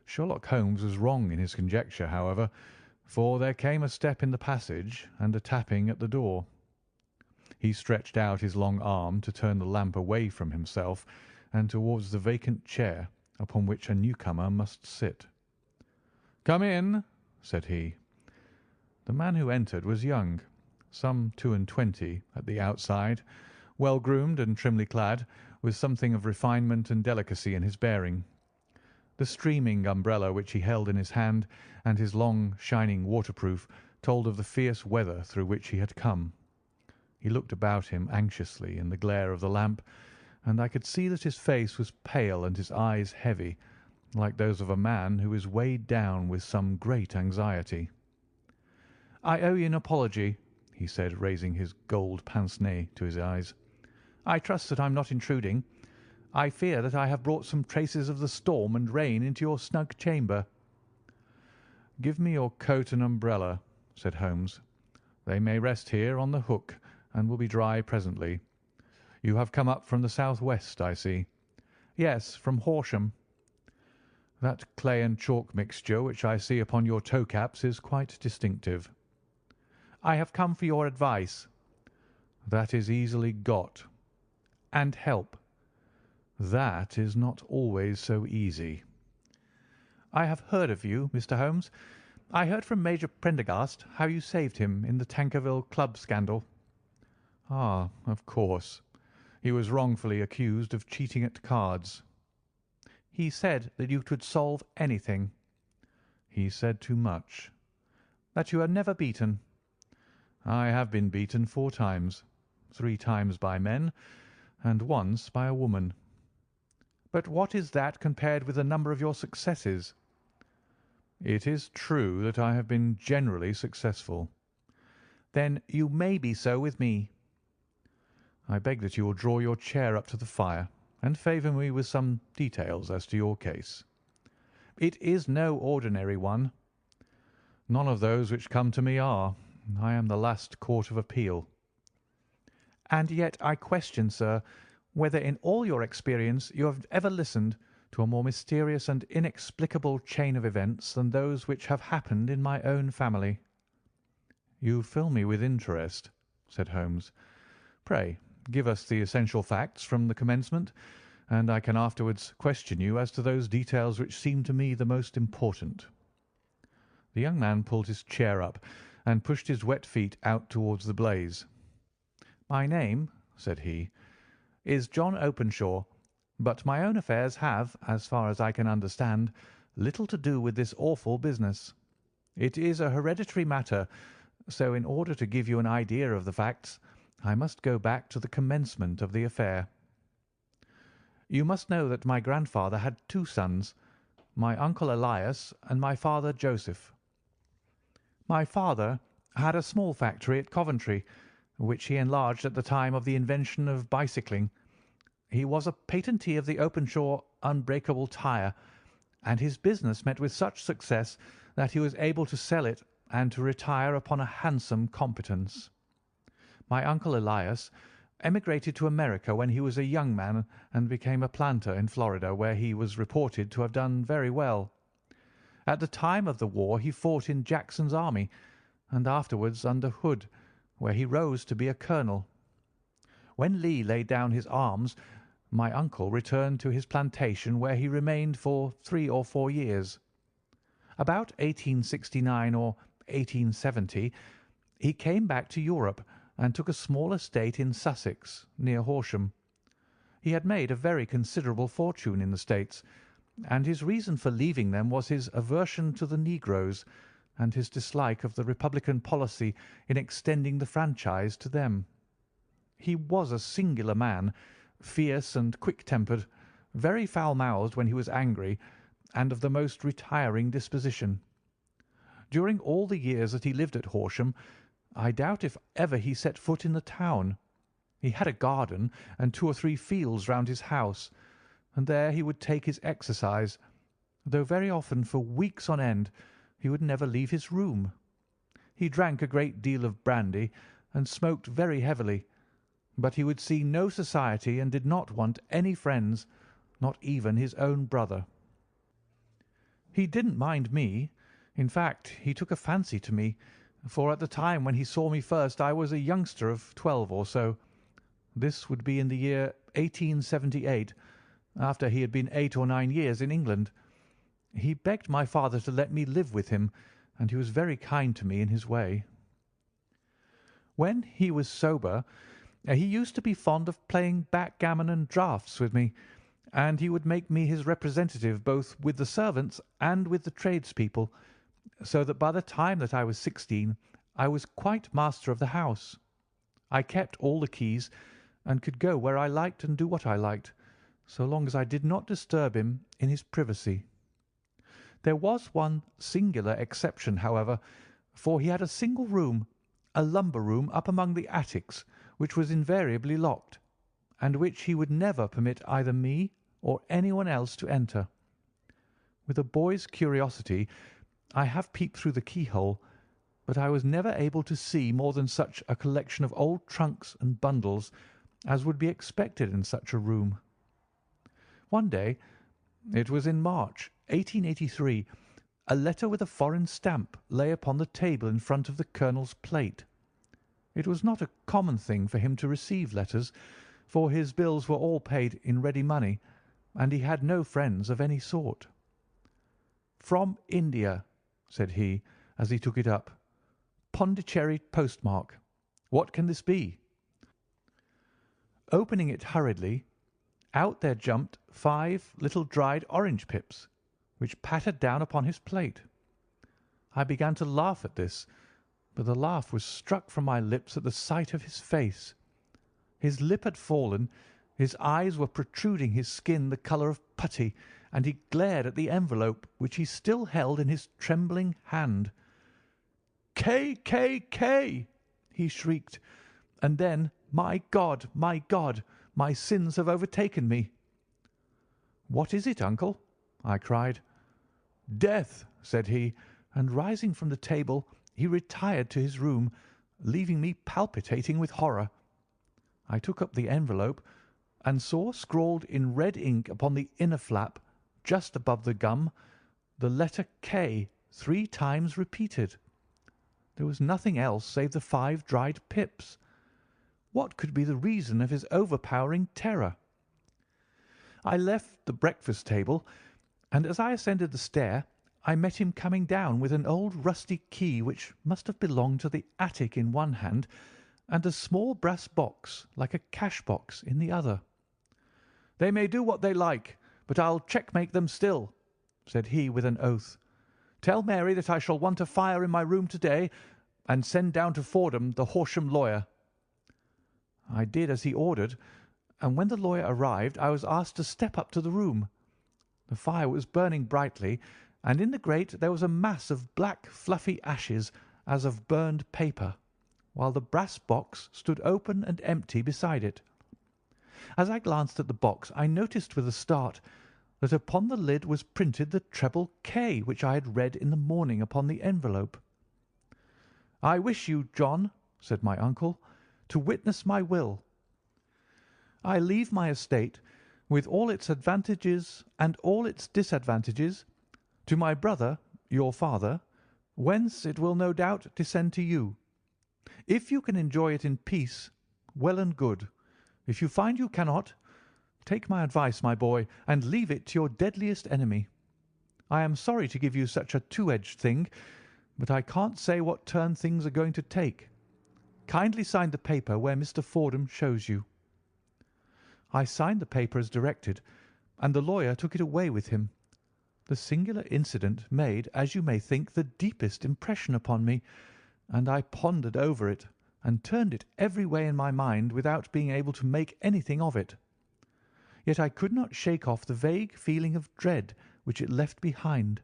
Sherlock Holmes was wrong in his conjecture, however, for there came a step in the passage and a tapping at the door. He stretched out his long arm to turn the lamp away from himself and towards the vacant chair upon which a newcomer must sit. "Come in," said he. The man who entered was young, some 22 at the outside, well groomed and trimly clad, with something of refinement and delicacy in his bearing. The streaming umbrella which he held in his hand and his long, shining waterproof told of the fierce weather through which he had come. He looked about him anxiously in the glare of the lamp, and I could see that his face was pale and his eyes heavy, like those of a man who is weighed down with some great anxiety. "I owe you an apology," he said, raising his gold pince-nez to his eyes. "I trust that I am not intruding. I fear that I have brought some traces of the storm and rain into your snug chamber." "Give me your coat and umbrella," said Holmes. "They may rest here on the hook and will be dry presently. You have come up from the south-west, I see." "Yes, from Horsham." "That clay and chalk mixture which I see upon your toe-caps is quite distinctive." "I have come for your advice." "That is easily got." "And help." "That is not always so easy." "I have heard of you, Mr. Holmes. I heard from Major Prendergast how you saved him in the Tankerville Club scandal." "Ah, of course. He was wrongfully accused of cheating at cards." "He said that you could solve anything." "He said too much." "That you are never beaten." "I have been beaten 4 times, 3 times by men, and once by a woman." "But what is that compared with the number of your successes?" "It is true that I have been generally successful." "Then you may be so with me." "I beg that you will draw your chair up to the fire and favour me with some details as to your case." "It is no ordinary one." "None of those which come to me are. I am the last court of appeal." "And yet I question, sir, whether in all your experience you have ever listened to a more mysterious and inexplicable chain of events than those which have happened in my own family." "You fill me with interest," said Holmes. "Pray give us the essential facts from the commencement, and I can afterwards question you as to those details which seem to me the most important." The young man pulled his chair up and pushed his wet feet out towards the blaze. "My name," said he, "is John Openshaw, but my own affairs have, as far as I can understand, little to do with this awful business. It is a hereditary matter, so in order to give you an idea of the facts, I must go back to the commencement of the affair." You must know that my grandfather had two sons, my uncle Elias and my father Joseph. My father had a small factory at Coventry, which he enlarged at the time of the invention of bicycling. He was a patentee of the Openshaw unbreakable tyre, and his business met with such success that he was able to sell it and to retire upon a handsome competence. My uncle Elias emigrated to America when he was a young man and became a planter in Florida, where he was reported to have done very well. At the time of the war he fought in Jackson's army, and afterwards under Hood, where he rose to be a colonel. When Lee laid down his arms, my uncle returned to his plantation, where he remained for 3 or 4 years. About 1869 or 1870 he came back to Europe and took a small estate in Sussex, near Horsham. He had made a very considerable fortune in the States, and his reason for leaving them was his aversion to the negroes and his dislike of the Republican policy in extending the franchise to them. He was a singular man, fierce and quick-tempered, very foul-mouthed when he was angry, and of the most retiring disposition. During all the years that he lived at Horsham, I doubt if ever he set foot in the town. He had a garden and 2 or 3 fields round his house, and there he would take his exercise, though very often for weeks on end he would never leave his room. He drank a great deal of brandy and smoked very heavily, but he would see no society and did not want any friends, not even his own brother. He didn't mind me. In fact, he took a fancy to me, for at the time when he saw me first I was a youngster of 12 or so. This would be in the year 1878, after he had been 8 or 9 years in England. He begged my father to let me live with him, and he was very kind to me in his way. When he was sober, he used to be fond of playing backgammon and draughts with me, and he would make me his representative both with the servants and with the tradespeople, so that by the time that I was 16 I was quite master of the house. I kept all the keys, and could go where I liked and do what I liked, so long as I did not disturb him in his privacy. There was one singular exception, however, for he had a single room, a lumber room up among the attics, which was invariably locked, and which he would never permit either me or anyone else to enter. With a boy's curiosity, I have peeped through the keyhole, but I was never able to see more than such a collection of old trunks and bundles as would be expected in such a room. One day, it was in March, 1883, a letter with a foreign stamp lay upon the table in front of the colonel's plate. It was not a common thing for him to receive letters, for his bills were all paid in ready money, and he had no friends of any sort. "From India," said he, as he took it up. "Pondicherry postmark. What can this be?" Opening it hurriedly, out there jumped 5 little dried orange pips, which pattered down upon his plate. I began to laugh at this, but the laugh was struck from my lips at the sight of his face. His lip had fallen, his eyes were protruding, his skin the colour of putty, and he glared at the envelope which he still held in his trembling hand. "K, K, K!" he shrieked, and then, my God, my sins have overtaken me." "What is it, uncle?" I cried. "Death," said he, and rising from the table he retired to his room, leaving me palpitating with horror. I took up the envelope and saw scrawled in red ink upon the inner flap, just above the gum, the letter K 3 times repeated. There was nothing else save the 5 dried pips. What could be the reason of his overpowering terror? I left the breakfast table, and as I ascended the stair I met him coming down with an old rusty key which must have belonged to the attic in one hand, and a small brass box like a cash box in the other. "They may do what they like, but I'll checkmate them still," said he with an oath. "Tell Mary that I shall want a fire in my room to-day, and send down to Fordham the Horsham lawyer." I did as he ordered, and when the lawyer arrived I was asked to step up to the room. The fire was burning brightly, and in the grate there was a mass of black fluffy ashes as of burned paper, while the brass box stood open and empty beside it. As I glanced at the box I noticed with a start that upon the lid was printed the treble K which I had read in the morning upon the envelope. "I wish you, John," said my uncle, "to witness my will. I leave my estate, with all its advantages and all its disadvantages, to my brother, your father, whence it will no doubt descend to you. If you can enjoy it in peace, well and good. If you find you cannot, take my advice, my boy, and leave it to your deadliest enemy. I am sorry to give you such a two-edged thing, but I can't say what turn things are going to take. Kindly sign the paper where Mr. Fordham shows you." I signed the paper as directed, and the lawyer took it away with him. The singular incident made, as you may think, the deepest impression upon me, and I pondered over it and turned it every way in my mind without being able to make anything of it. Yet I could not shake off the vague feeling of dread which it left behind,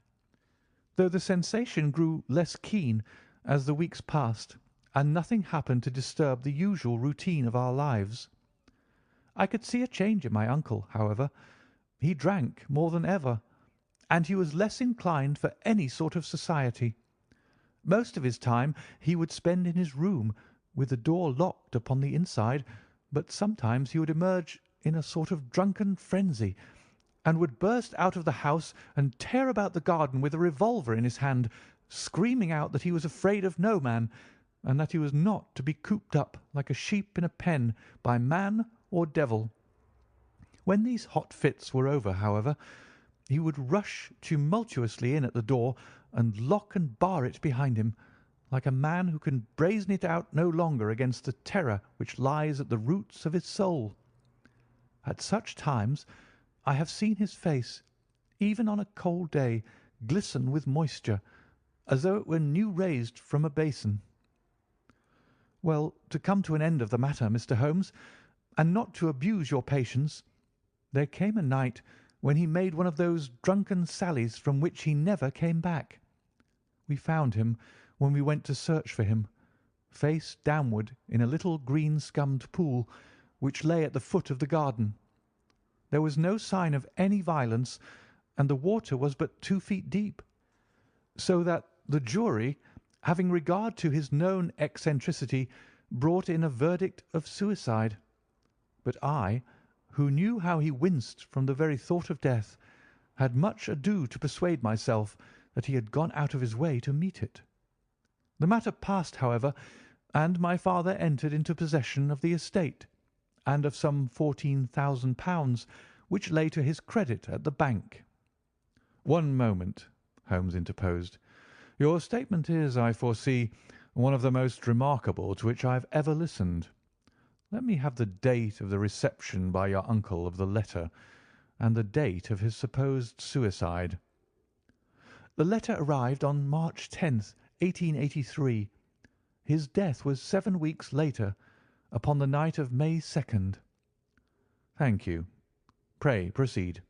though the sensation grew less keen as the weeks passed, and nothing happened to disturb the usual routine of our lives. I could see a change in my uncle, however. He drank more than ever, and he was less inclined for any sort of society. Most of his time he would spend in his room, with the door locked upon the inside, but sometimes he would emerge in a sort of drunken frenzy, and would burst out of the house and tear about the garden with a revolver in his hand, screaming out that he was afraid of no man, and that he was not to be cooped up like a sheep in a pen by man or devil. When these hot fits were over, however, he would rush tumultuously in at the door and lock and bar it behind him, like a man who can brazen it out no longer against the terror which lies at the roots of his soul. At such times I have seen his face, even on a cold day, glisten with moisture, as though it were new raised from a basin. Well, to come to an end of the matter, Mr. Holmes, and not to abuse your patience, there came a night when he made one of those drunken sallies from which he never came back. We found him, when we went to search for him, face downward in a little green-scummed pool which lay at the foot of the garden. There was no sign of any violence, and the water was but 2 feet deep, so that the jury, having regard to his known eccentricity, brought in a verdict of suicide. But I, who knew how he winced from the very thought of death, had much ado to persuade myself that he had gone out of his way to meet it. The matter passed, however, and my father entered into possession of the estate, and of some £14,000 which lay to his credit at the bank. "One moment," Holmes interposed. "Your statement is, I foresee, one of the most remarkable to which I have ever listened. Let me have the date of the reception by your uncle of the letter, and the date of his supposed suicide." "The letter arrived on March 10th, 1883. His death was 7 weeks later, upon the night of May 2nd. "Thank you. Pray proceed."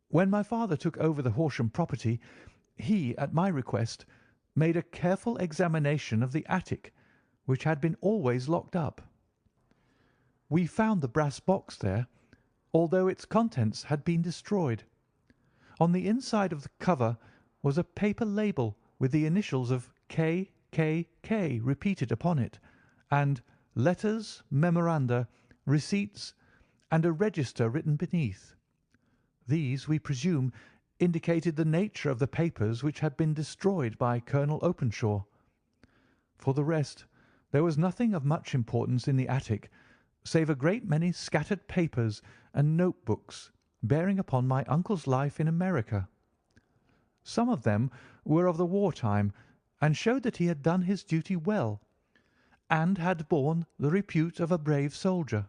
"When my father took over the Horsham property, he, at my request, made a careful examination of the attic, which had been always locked up. We found the brass box there, although its contents had been destroyed. On the inside of the cover was a paper label with the initials of K.K.K. repeated upon it, and letters, memoranda, receipts, and a register written beneath. These, we presume, indicated the nature of the papers which had been destroyed by Colonel Openshaw. For the rest, there was nothing of much importance in the attic, save a great many scattered papers and notebooks bearing upon my uncle's life in America. Some of them were of the war time, and showed that he had done his duty well, and had borne the repute of a brave soldier.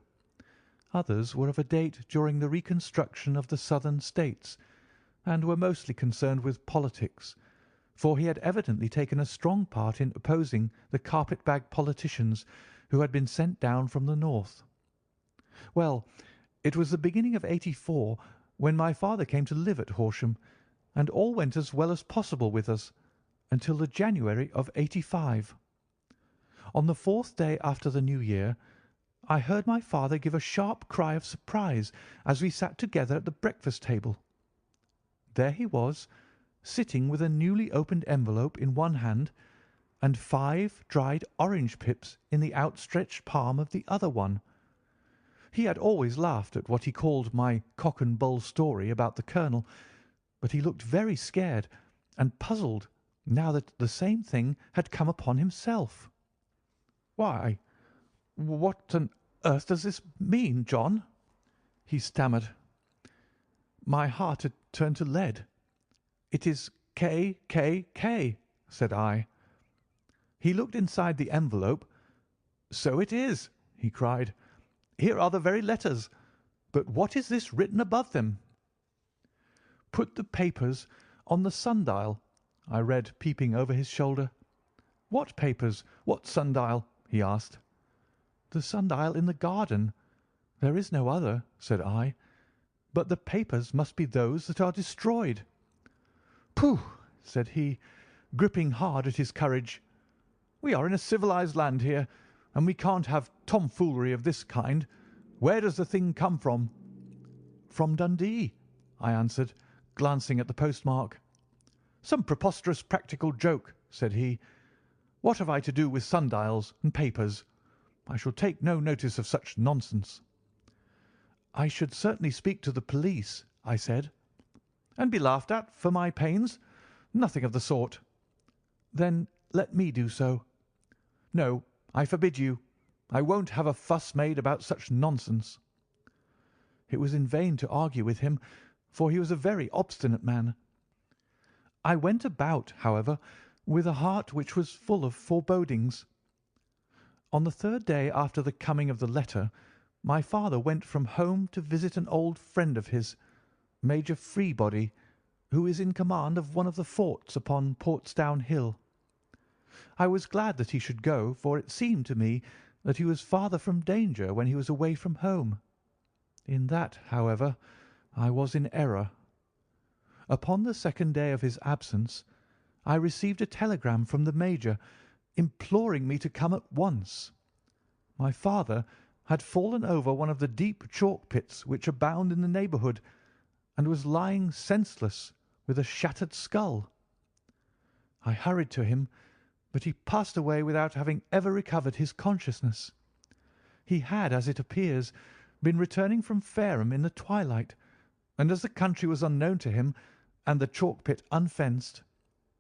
Others were of a date during the reconstruction of the Southern States, and were mostly concerned with politics, for he had evidently taken a strong part in opposing the carpet-bag politicians who had been sent down from the north. Well, it was the beginning of '84 when my father came to live at Horsham, and all went as well as possible with us until the January of '85. On the fourth day after the New Year, I heard my father give a sharp cry of surprise as we sat together at the breakfast table. There he was, sitting with a newly opened envelope in one hand and 5 dried orange pips in the outstretched palm of the other one. He had always laughed at what he called my cock and bull story about the colonel, but he looked very scared and puzzled now that the same thing had come upon himself. "Why, what on earth does this mean, John?" he stammered. My heart had turned to lead. "It is K, K, K," said I. He looked inside the envelope. "So it is," he cried. "Here are the very letters. But what is this written above them?" "Put the papers on the sundial," I read, peeping over his shoulder. "What papers? What sundial?" he asked. "The sundial in the garden. There is no other," said I. "But the papers must be those that are destroyed." "Pooh!" said he, gripping hard at his courage. "We are in a civilized land here, and we can't have tomfoolery of this kind. Where does the thing come from?" "From Dundee," I answered, glancing at the postmark. "Some preposterous practical joke," said he. "What have I to do with sundials and papers? I shall take no notice of such nonsense." "I should certainly speak to the police," I said. "And be laughed at for my pains? Nothing of the sort." "Then let me do so." "No, I forbid you. I won't have a fuss made about such nonsense." It was in vain to argue with him, for he was a very obstinate man. I went about, however, with a heart which was full of forebodings. On the third day after the coming of the letter, my father went from home to visit an old friend of his, Major Freebody, who is in command of one of the forts upon Portsdown Hill. I was glad that he should go, for it seemed to me that he was farther from danger when he was away from home. In that, however, I was in error. Upon the second day of his absence, I received a telegram from the Major imploring me to come at once. My father had fallen over one of the deep chalk pits which abound in the neighbourhood, and was lying senseless with a shattered skull. I hurried to him, but he passed away without having ever recovered his consciousness. He had, as it appears, been returning from Fareham in the twilight, and as the country was unknown to him and the chalk pit unfenced,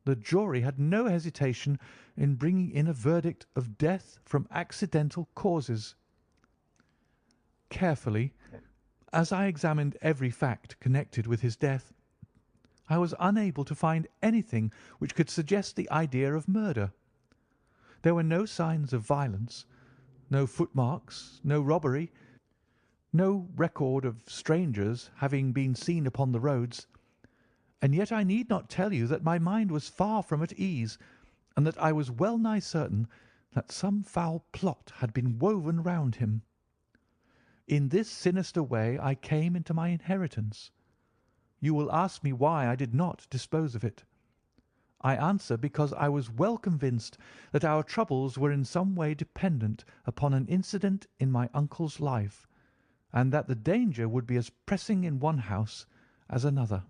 the jury had no hesitation in bringing in a verdict of death from accidental causes. Carefully, as I examined every fact connected with his death, I was unable to find anything which could suggest the idea of murder. There were no signs of violence, no footmarks, no robbery, no record of strangers having been seen upon the roads, and yet I need not tell you that my mind was far from at ease, and that I was well nigh certain that some foul plot had been woven round him. In this sinister way I came into my inheritance. You will ask me why I did not dispose of it. I answer because I was well convinced that our troubles were in some way dependent upon an incident in my uncle's life, and that the danger would be as pressing in one house as another.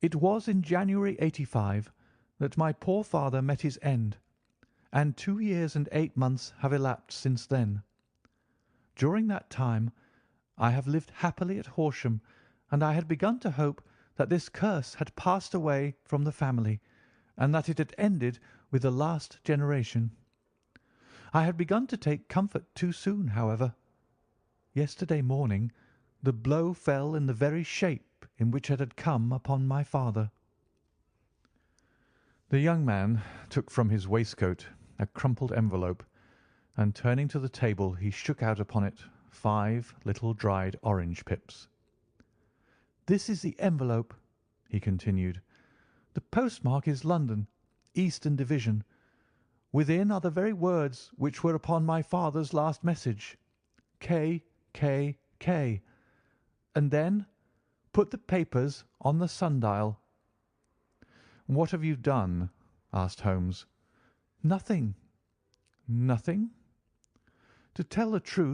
It was in January '85 that my poor father met his end, and 2 years and 8 months have elapsed since then. During that time I have lived happily at Horsham, and I had begun to hope that this curse had passed away from the family, and that it had ended with the last generation. I had begun to take comfort too soon, however. Yesterday morning the blow fell in the very shape in which it had come upon my father. The young man took from his waistcoat a crumpled envelope, and turning to the table he shook out upon it 5 little dried orange pips. "This is the envelope," he continued. "The postmark is London, Eastern Division. Within are the very words which were upon my father's last message. K, K, K, and then put the papers on the sundial." "What have you done?" asked Holmes. "Nothing." "Nothing?" "To tell the truth,